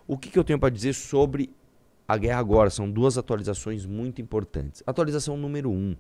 O que eu tenho para dizer sobre a guerra agora? São duas atualizações muito importantes. Atualização número 1.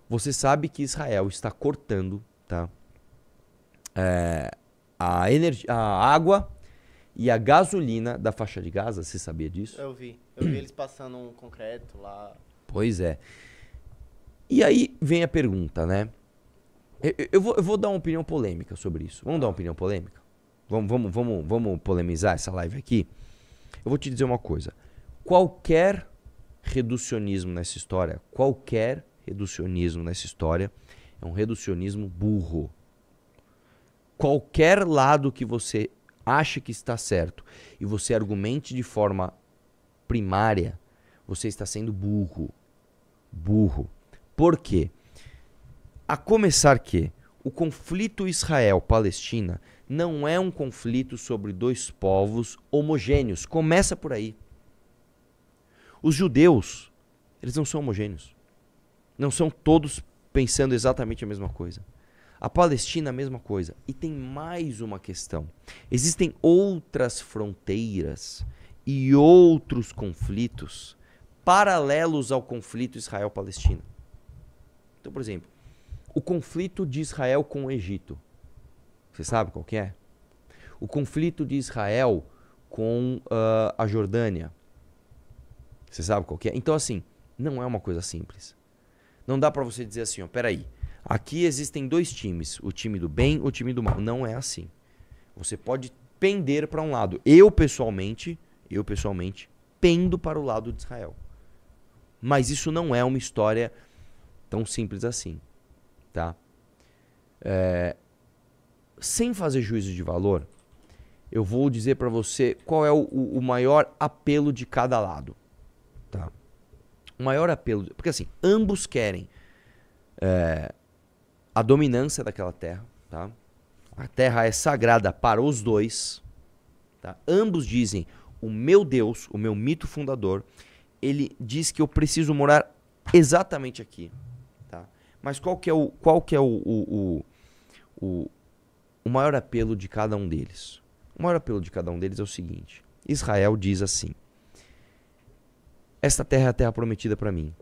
Você sabe que Israel está cortando, tá, a água e a gasolina da faixa de Gaza. Você sabia disso? Eu vi eles passando um concreto lá. Pois é. E aí vem a pergunta, né? Eu vou dar uma opinião polêmica sobre isso. Vamos dar uma opinião polêmica? Vamos polemizar essa live aqui? Eu vou te dizer uma coisa. Qualquer reducionismo nessa história é um reducionismo burro. Qualquer lado que você acha que está certo e você argumente de forma primária, você está sendo burro. Burro. Por quê? A começar que o conflito Israel-Palestina não é um conflito sobre dois povos homogêneos. Começa por aí. Os judeus, eles não são homogêneos. Não são todos pensando exatamente a mesma coisa. A Palestina, a mesma coisa. E tem mais uma questão. Existem outras fronteiras e outros conflitos paralelos ao conflito Israel-Palestina. Então, por exemplo, o conflito de Israel com o Egito. Você sabe qual que é? O conflito de Israel com a Jordânia. Você sabe qual que é? Então, assim, não é uma coisa simples. Não dá pra você dizer assim, ó, peraí, aqui existem dois times, o time do bem e o time do mal. Não é assim. Você pode pender para um lado. Eu pessoalmente, pendo para o lado de Israel. Mas isso não é uma história tão simples assim, tá? Sem fazer juízo de valor, eu vou dizer para você qual é o maior apelo de cada lado, tá? O maior apelo, porque assim, ambos querem a dominância daquela terra, tá? A terra é sagrada para os dois, tá? Ambos dizem, o meu Deus, o meu mito fundador, ele diz que eu preciso morar exatamente aqui, tá? Mas qual que é o maior apelo de cada um deles? O maior apelo de cada um deles é o seguinte: Israel diz assim: esta terra é a terra prometida para mim.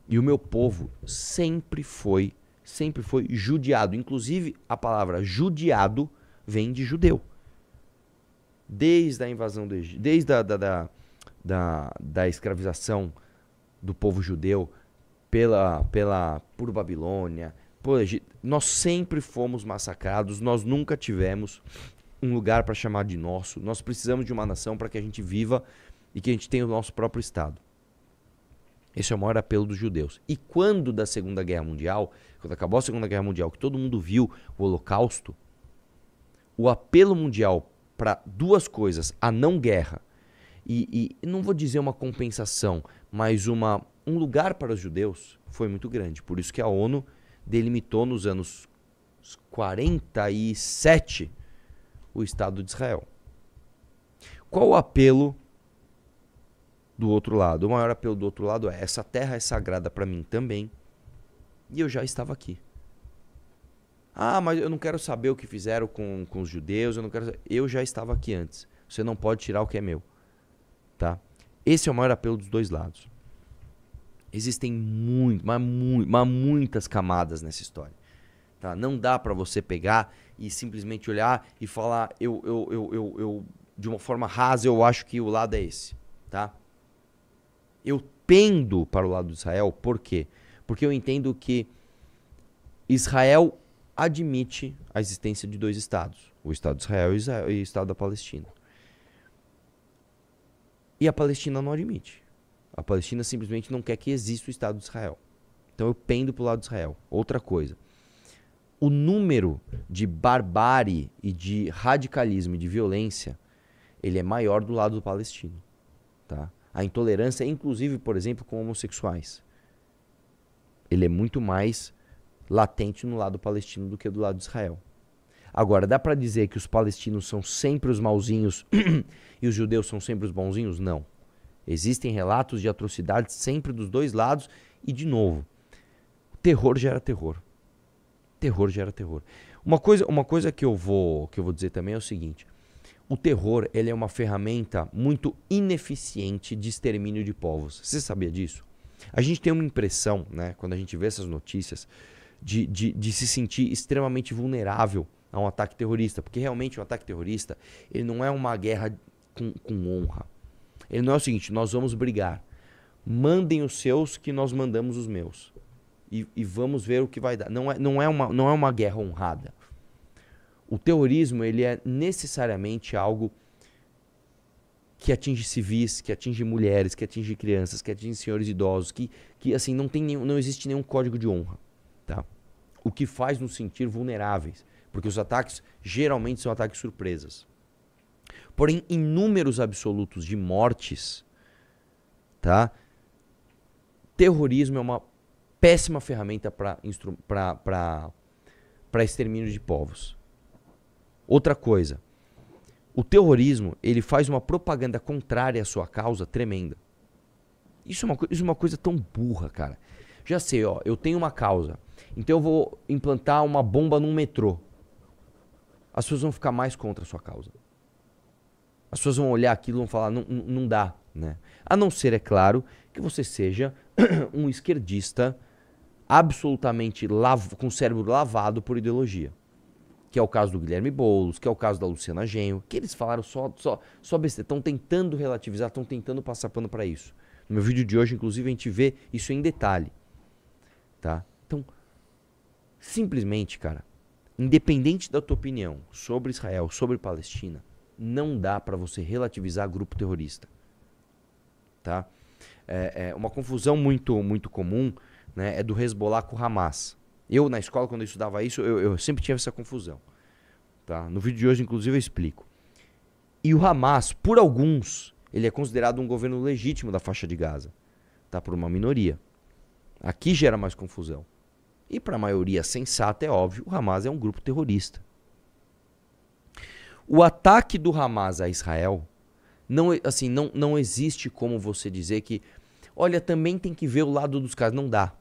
E o meu povo sempre foi judiado. Inclusive, a palavra judiado vem de judeu. Desde a invasão do Egito, desde da escravização do povo judeu por Babilônia, por Egito, nós sempre fomos massacrados, nós nunca tivemos um lugar para chamar de nosso. Nós precisamos de uma nação para que a gente viva e que a gente tenha o nosso próprio Estado. Esse é o maior apelo dos judeus. E quando da Segunda Guerra Mundial, quando acabou a Segunda Guerra Mundial, que todo mundo viu o Holocausto, o apelo mundial para duas coisas, a não guerra e não vou dizer uma compensação, mas um lugar para os judeus, foi muito grande. Por isso que a ONU delimitou nos anos 47 o Estado de Israel. Qual o apelo do outro lado? O maior apelo do outro lado é: essa terra é sagrada para mim também e eu já estava aqui. Ah, mas eu não quero saber o que fizeram com os judeus, eu já estava aqui antes. Você não pode tirar o que é meu, tá? Esse é o maior apelo dos dois lados. Existem muitas camadas nessa história, tá? Não dá para você pegar e simplesmente olhar e falar, eu de uma forma rasa, eu acho que o lado é esse, tá? Eu pendo para o lado de Israel, por quê? Porque eu entendo que Israel admite a existência de dois estados, o Estado de Israel e o Estado da Palestina. E a Palestina não admite. A Palestina simplesmente não quer que exista o Estado de Israel. Então eu pendo para o lado de Israel. Outra coisa, o número de barbárie e de radicalismo e de violência, ele é maior do lado do palestino, tá? A intolerância, inclusive, por exemplo, com homossexuais, ele é muito mais latente no lado palestino do que do lado de Israel. Agora, dá para dizer que os palestinos são sempre os mauzinhos e os judeus são sempre os bonzinhos? Não. Existem relatos de atrocidades sempre dos dois lados e, de novo, terror gera terror. Terror gera terror. Uma coisa que eu vou dizer também é o seguinte: O terror, ele é uma ferramenta muito ineficiente de extermínio de povos. Você sabia disso? A gente tem uma impressão, né, quando a gente vê essas notícias, de se sentir extremamente vulnerável a um ataque terrorista. Porque realmente um ataque terrorista, ele não é uma guerra com honra. Ele não é o seguinte, nós vamos brigar. Mandem os seus que nós mandamos os meus. E vamos ver o que vai dar. Não é uma guerra honrada. O terrorismo, ele é necessariamente algo que atinge civis, que atinge mulheres, que atinge crianças, que atinge senhores idosos, que assim, não existe nenhum código de honra. Tá? O que faz nos sentir vulneráveis. Porque os ataques geralmente são ataques surpresas. Porém, em números absolutos de mortes, tá? Terrorismo é uma péssima ferramenta para extermínio de povos. Outra coisa, o terrorismo, ele faz uma propaganda contrária à sua causa tremenda. Isso é uma coisa tão burra, cara. Já sei, ó, eu tenho uma causa, então eu vou implantar uma bomba num metrô. As pessoas vão ficar mais contra a sua causa. As pessoas vão olhar aquilo e vão falar, não dá, né? A não ser, é claro, que você seja um esquerdista absolutamente com o cérebro lavado por ideologia. Que é o caso do Guilherme Boulos, que é o caso da Luciana Genro, que eles falaram só besteira, estão tentando relativizar, estão tentando passar pano para isso. No meu vídeo de hoje, inclusive, a gente vê isso em detalhe. Tá? Então, simplesmente, cara, independente da tua opinião sobre Israel, sobre Palestina, não dá para você relativizar grupo terrorista. Tá? Uma confusão muito comum, né, é do Hezbollah com o Hamas. Eu, na escola, quando eu estudava isso, eu sempre tinha essa confusão. Tá? No vídeo de hoje, inclusive, eu explico. E o Hamas, por alguns, ele é considerado um governo legítimo da faixa de Gaza. Tá? Por uma minoria. Aqui gera mais confusão. E para a maioria sensata, é óbvio, o Hamas é um grupo terrorista. O ataque do Hamas a Israel, não existe como você dizer que, olha, também tem que ver o lado dos caras. Não dá.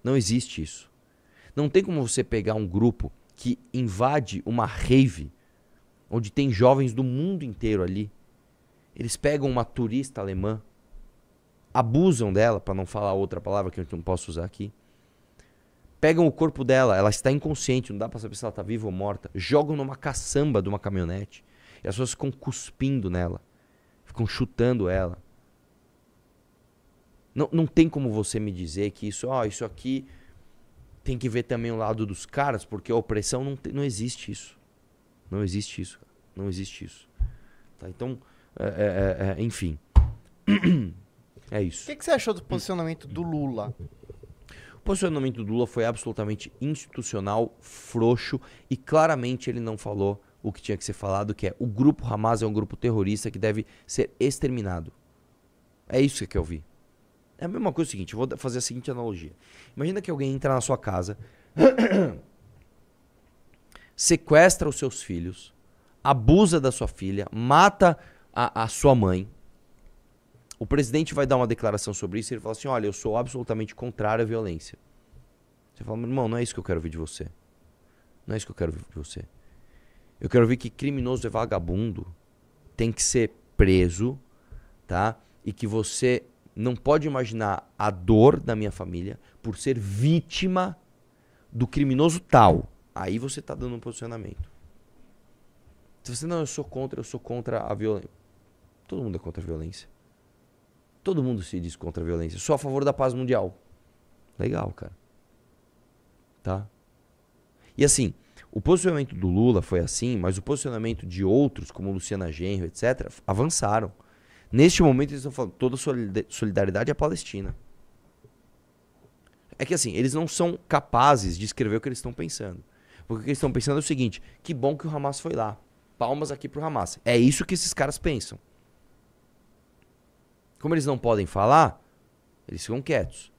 Não existe isso. Não tem como você pegar um grupo que invade uma rave, onde tem jovens do mundo inteiro ali. Eles pegam uma turista alemã, abusam dela, para não falar outra palavra que eu não posso usar aqui. Pegam o corpo dela, ela está inconsciente, não dá para saber se ela está viva ou morta. Jogam numa caçamba de uma caminhonete. E as pessoas ficam cuspindo nela. Ficam chutando ela. Não tem como você me dizer que isso aqui tem que ver também o lado dos caras, porque a opressão não existe isso. Não existe isso. Não existe isso. Tá? Então, enfim. É isso. O que você achou do posicionamento do Lula? O posicionamento do Lula foi absolutamente institucional, frouxo, e claramente ele não falou o que tinha que ser falado, que é o grupo Hamas é um grupo terrorista que deve ser exterminado. É isso que eu vi. É a mesma coisa, seguinte, eu vou fazer a seguinte analogia. Imagina que alguém entra na sua casa, sequestra os seus filhos, abusa da sua filha, mata a sua mãe. O presidente vai dar uma declaração sobre isso e ele fala assim, olha, eu sou absolutamente contrário à violência. Você fala, meu irmão, não é isso que eu quero ouvir de você. Não é isso que eu quero ouvir de você. Eu quero ouvir que criminoso e vagabundo tem que ser preso, tá? E que você não pode imaginar a dor da minha família por ser vítima do criminoso tal. Aí você tá dando um posicionamento. Se você não, eu sou contra a violência. Todo mundo é contra a violência. Todo mundo se diz contra a violência. Sou a favor da paz mundial. Legal, cara. Tá? E assim, o posicionamento do Lula foi assim, mas o posicionamento de outros, como Luciana Genro, etc., avançaram. Neste momento eles estão falando toda solidariedade à Palestina. É que assim, eles não são capazes de escrever o que eles estão pensando. Porque o que eles estão pensando é o seguinte, que bom que o Hamas foi lá. Palmas aqui pro Hamas. É isso que esses caras pensam. Como eles não podem falar, eles ficam quietos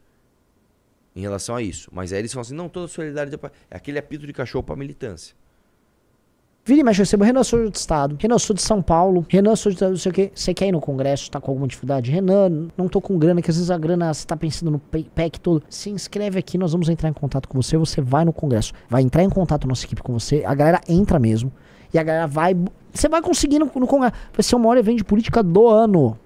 em relação a isso. Mas aí eles falam assim, não, toda solidariedade é aquele apito de cachorro pra militância. Vira e mexe, eu recebo, Renan, sou de estado. Renan, sou de São Paulo. Renan, sou de não sei o quê. Você quer ir no congresso, tá com alguma dificuldade? Renan, não tô com grana, que às vezes a grana, você tá pensando no PEC todo. Se inscreve aqui, nós vamos entrar em contato com você. Você vai no congresso. Vai entrar em contato a nossa equipe com você. A galera entra mesmo. E a galera vai... Você vai conseguir no Congresso. Vai ser o maior evento de política do ano.